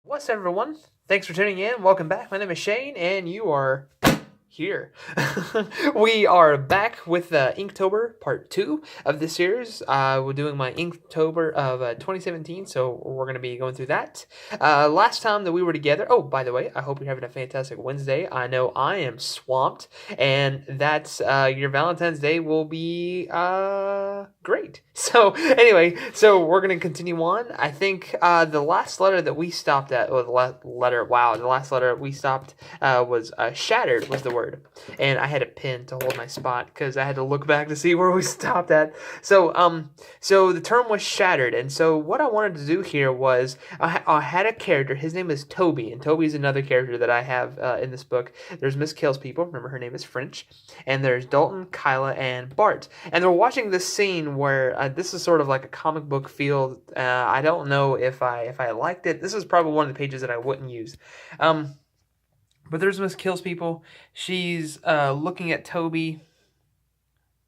What's up, everyone? Thanks for tuning in. Welcome back. My name is Shane, and you are here. We are back with Inktober Part 2 of this series. We're doing my Inktober of 2017, so we're going to be going through that. Last time that we were together, oh, by the way, I hope you're having a fantastic Wednesday. I know I am swamped, and that's your Valentine's Day will be great. So, anyway, we're going to continue on. I think the last letter that we stopped at, the last letter we stopped was shattered was the word. And I had a pin to hold my spot because I had to look back to see where we stopped at. So the term was shattered. And so what I wanted to do here was I had a character. His name is Toby. And Toby is another character that I have in this book. There's Miss Kills People. Remember, her name is French. And there's Dalton, Kyla, and Bart. And they're watching this scene where this is sort of like a comic book feel. I don't know if I liked it. This is probably one of the pages that I wouldn't use. But there's Miss Kills People. She's looking at Toby.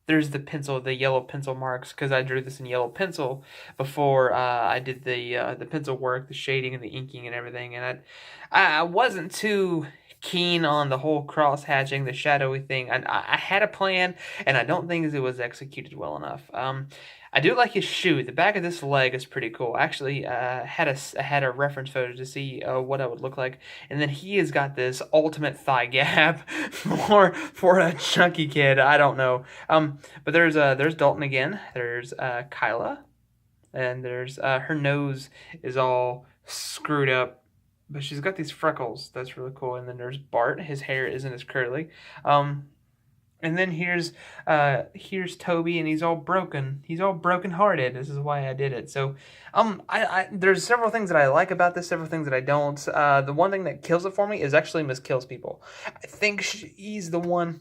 There's the yellow pencil marks, because I drew this in yellow pencil before I did the pencil work, the shading and the inking and everything. And I wasn't too keen on the whole cross hatching, the shadowy thing. I had a plan, and I don't think it was executed well enough. I do like his shoe. The back of this leg is pretty cool. Actually, I had a reference photo to see what I would look like, and then he has got this ultimate thigh gap for a chunky kid. I don't know. But there's Dalton again. There's Kyla, and there's her nose is all screwed up, but she's got these freckles. That's really cool. And then there's Bart. His hair isn't as curly. And then here's Toby, and he's all broken. He's all broken-hearted. This is why I did it. So, there's several things that I like about this, several things that I don't. The one thing that kills it for me is actually Miss Kills People. I think she's the one.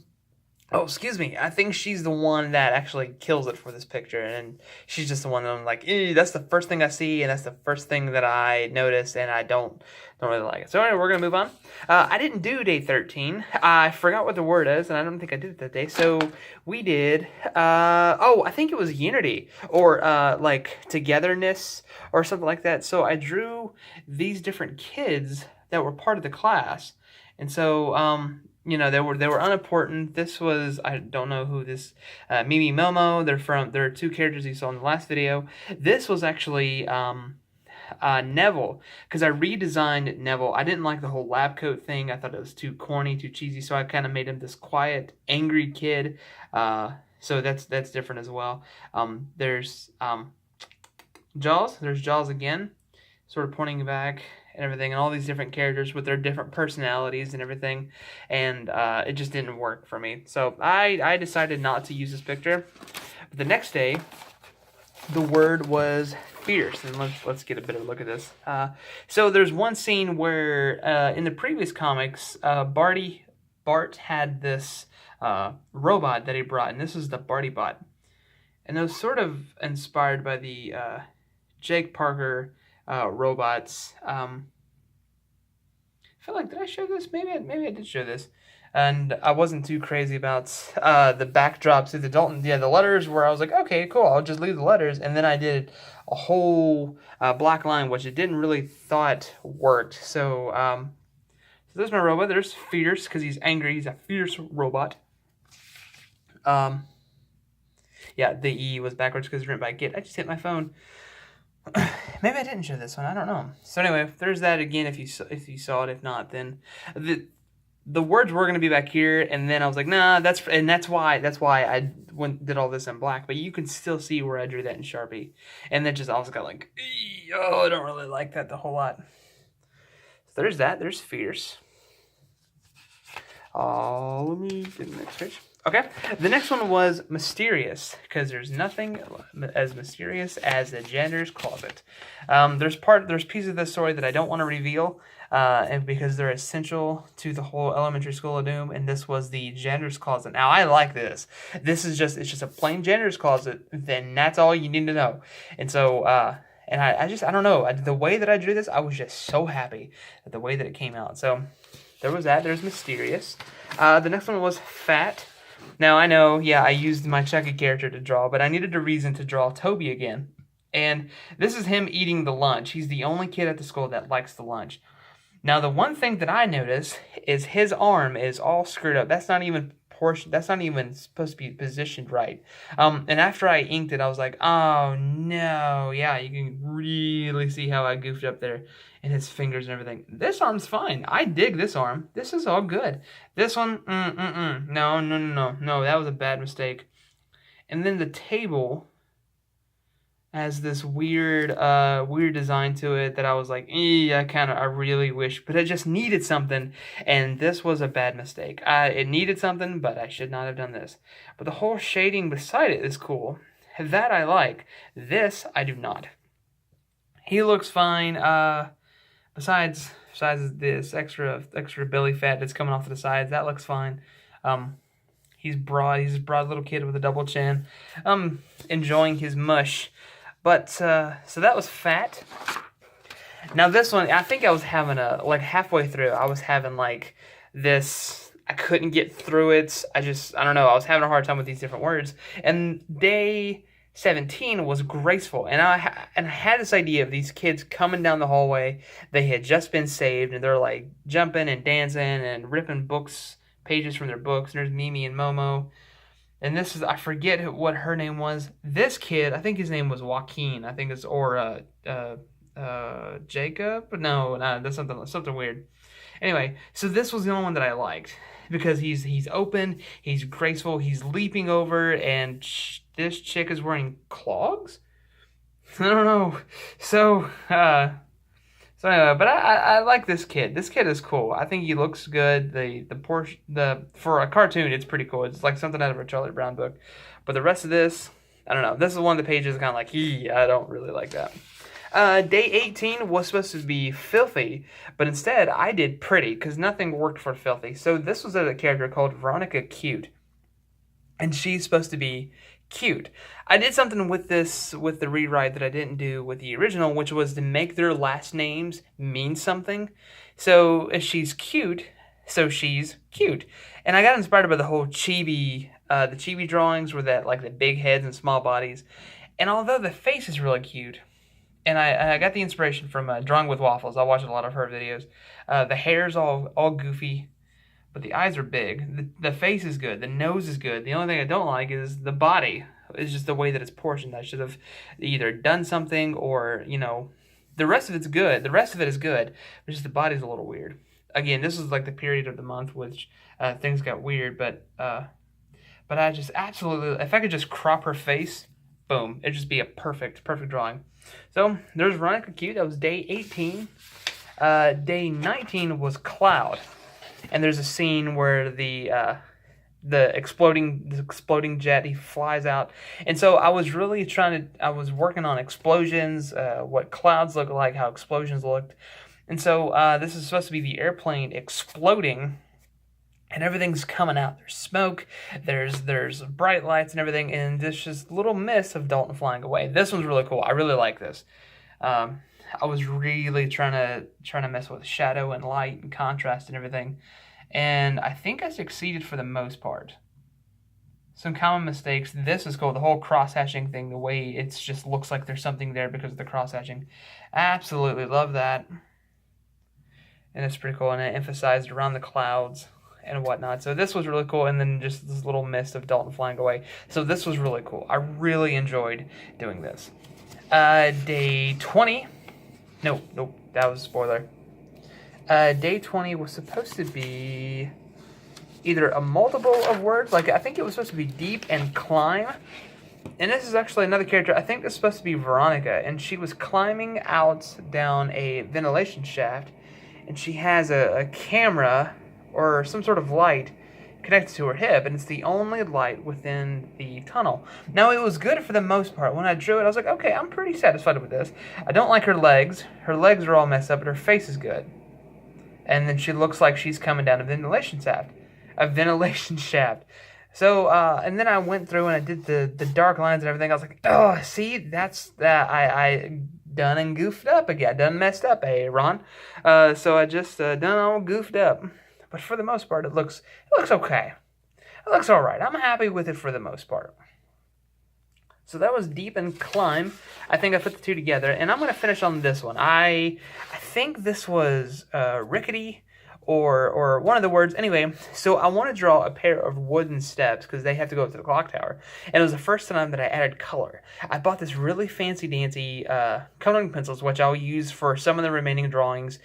Oh, excuse me. I think she's the one that actually kills it for this picture, and she's just the one that I'm like, that's the first thing I see, and that's the first thing that I notice, and I don't really like it. So anyway, we're gonna move on. I didn't do day 13. I forgot what the word is, and I don't think I did it that day. So we did. I think it was unity or like togetherness or something like that. So I drew these different kids that were part of the class, and so they were unimportant. This was, I don't know who this, Mimi Momo, they're two characters you saw in the last video. This was actually, Neville, because I redesigned Neville. I didn't like the whole lab coat thing. I thought it was too corny, too cheesy, so I kind of made him this quiet, angry kid. So that's different as well. There's, Jaws. There's Jaws again, sort of pointing back and everything, and all these different characters with their different personalities and everything, and it just didn't work for me. So I decided not to use this picture. But the next day, the word was fierce, and let's get a bit of a look at this. So there's one scene where in the previous comics, Bart had this robot that he brought, and this is the Barty Bot, and it was sort of inspired by the Jake Parker robots. I feel like, did I show this? Maybe I did show this. And I wasn't too crazy about the backdrops to the Dalton. Yeah, the letters where I was like, okay, cool, I'll just leave the letters. And then I did a whole black line, which it didn't really thought worked. So, so there's my robot. There's Fierce, because he's angry. He's a fierce robot. Yeah, the E was backwards because it's written by Git. I just hit my phone. Maybe I didn't show this one. I don't know. So anyway, there's that again. If you saw it, if not, then the words were gonna be back here, and then I was like, nah, that's why I did all this in black. But you can still see where I drew that in Sharpie, and then just also got like, oh, I don't really like that the whole lot. So there's that. There's Fierce. Let me get the next page. Okay, the next one was mysterious, because there's nothing as mysterious as the janitor's closet. There's pieces of this story that I don't want to reveal, and because they're essential to the whole Elementary School of Doom, and this was the janitor's closet. Now, I like this. It's just a plain janitor's closet, then that's all you need to know. And so, and I don't know, the way that I drew this, I was just so happy at the way that it came out. So, there was that. There's mysterious. The next one was fat. Now, I know, yeah, I used my Chucky character to draw, but I needed a reason to draw Toby again. And this is him eating the lunch. He's the only kid at the school that likes the lunch. Now, the one thing that I notice is his arm is all screwed up. That's not even portion. That's not even supposed to be positioned right. And after I inked it, I was like, oh no, yeah, you can really see how I goofed up there, and his fingers and everything. This arm's fine. I dig this arm. This is all good. This one, no, that was a bad mistake. And then the table has this weird design to it that I was like, I really wish, but it just needed something, and this was a bad mistake. It needed something, but I should not have done this. But the whole shading beside it is cool. That I like. This I do not. He looks fine. Besides this extra belly fat that's coming off to the sides, that looks fine. He's broad. He's a broad little kid with a double chin. Enjoying his mush. But, so that was fat. Now this one, I think I was having halfway through, I was having, this, I couldn't get through it. I don't know, I was having a hard time with these different words. And day 17 was graceful. And I had this idea of these kids coming down the hallway. They had just been saved, and they're, jumping and dancing and ripping pages from their books. And there's Mimi and Momo. And this is, I forget what her name was. This kid, I think his name was Joaquin. I think it's, or Jacob? No, that's something weird. Anyway, so this was the only one that I liked. Because he's open, he's graceful, he's leaping over, and this chick is wearing clogs? I don't know. So anyway, but I like this kid. This kid is cool. I think he looks good. For a cartoon, it's pretty cool. It's like something out of a Charlie Brown book. But the rest of this, I don't know. This is one of the pages kind of like, I don't really like that. Day 18 was supposed to be filthy, but instead I did pretty because nothing worked for filthy. So this was a character called Veronica Cute, and she's supposed to be cute. I did something with the rewrite that I didn't do with the original, which was to make their last names mean something. So if she's cute, so she's cute. And I got inspired by the whole chibi, the chibi drawings where the big heads and small bodies. And although the face is really cute, and I got the inspiration from Drawing with Waffles. I watched a lot of her videos. The hair's all goofy, but the eyes are big. The face is good. The nose is good. The only thing I don't like is the body. It's just the way that it's portioned. I should have either done something or, the rest of it's good. The rest of it is good. But just the body's a little weird. Again, this is the period of the month which things got weird. But I just absolutely, if I could just crop her face, boom, it'd just be a perfect drawing. So there's Veronica Cute. That was day 18. Day 19 was Cloud. And there's a scene where the exploding jet, he flies out. And so I was really I was working on explosions, what clouds look like, how explosions looked. And so this is supposed to be the airplane exploding, and everything's coming out. There's smoke, there's bright lights and everything, and there's just little mist of Dalton flying away. This one's really cool. I really like this. I was really trying to mess with shadow and light and contrast and everything. And I think I succeeded for the most part. Some common mistakes. This is cool. The whole cross-hatching thing, the way it just looks like there's something there because of the cross-hatching. Absolutely love that. And it's pretty cool. And it emphasized around the clouds and whatnot. So this was really cool. And then just this little mist of Dalton flying away. So this was really cool. I really enjoyed doing this. Day 20. Nope. That was a spoiler. Day 20 was supposed to be either a multiple of words. I think it was supposed to be deep and climb. And this is actually another character. I think this is supposed to be Veronica. And she was climbing out down a ventilation shaft. And she has a camera or some sort of light connected to her hip. And it's the only light within the tunnel. Now, it was good for the most part. When I drew it, I was like, okay, I'm pretty satisfied with this. I don't like her legs. Her legs are all messed up, but her face is good. And then she looks like she's coming down a ventilation shaft. So, and then I went through and I did the dark lines and everything. I was like, oh, see, that's that. I done and goofed up again. Done messed up, Ron? So I just done all goofed up. But for the most part, it looks okay. It looks all right. I'm happy with it for the most part. So that was Deep and Climb. I think I put the two together, and I'm going to finish on this one. I think this was rickety or one of the words. Anyway, so I want to draw a pair of wooden steps because they have to go up to the clock tower. And it was the first time that I added color. I bought this really fancy-dancy coloring pencils, which I'll use for some of the remaining drawings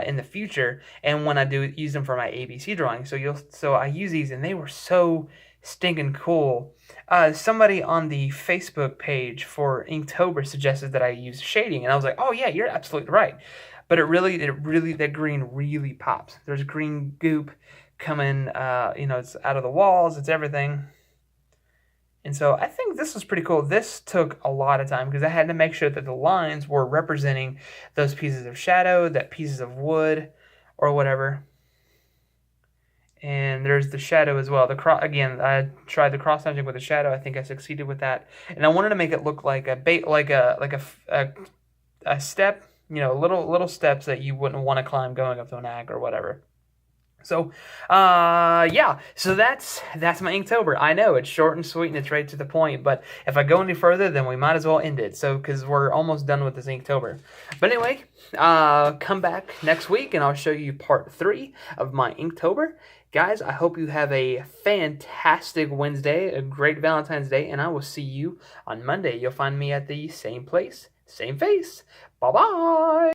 in the future, and when I do use them for my ABC drawing. So I use these, and they were so stinking cool. Somebody on the Facebook page for Inktober suggested that I use shading, and I was like, oh yeah, you're absolutely right. But that green really pops. There's green goop coming, it's out of the walls, it's everything. And so I think this was pretty cool. This took a lot of time because I had to make sure that the lines were representing those pieces of shadow, that pieces of wood, or whatever. And there's the shadow as well. Again, I tried the cross hatching with the shadow. I think I succeeded with that. And I wanted to make it look like a step, little steps that you wouldn't want to climb going up to an ag or whatever. So, yeah. So that's my Inktober. I know it's short and sweet and it's right to the point. But if I go any further, then we might as well end it. So, because we're almost done with this Inktober. But anyway, come back next week and I'll show you part 3 of my Inktober. Guys, I hope you have a fantastic Wednesday, a great Valentine's Day, and I will see you on Monday. You'll find me at the same place, same face. Bye-bye.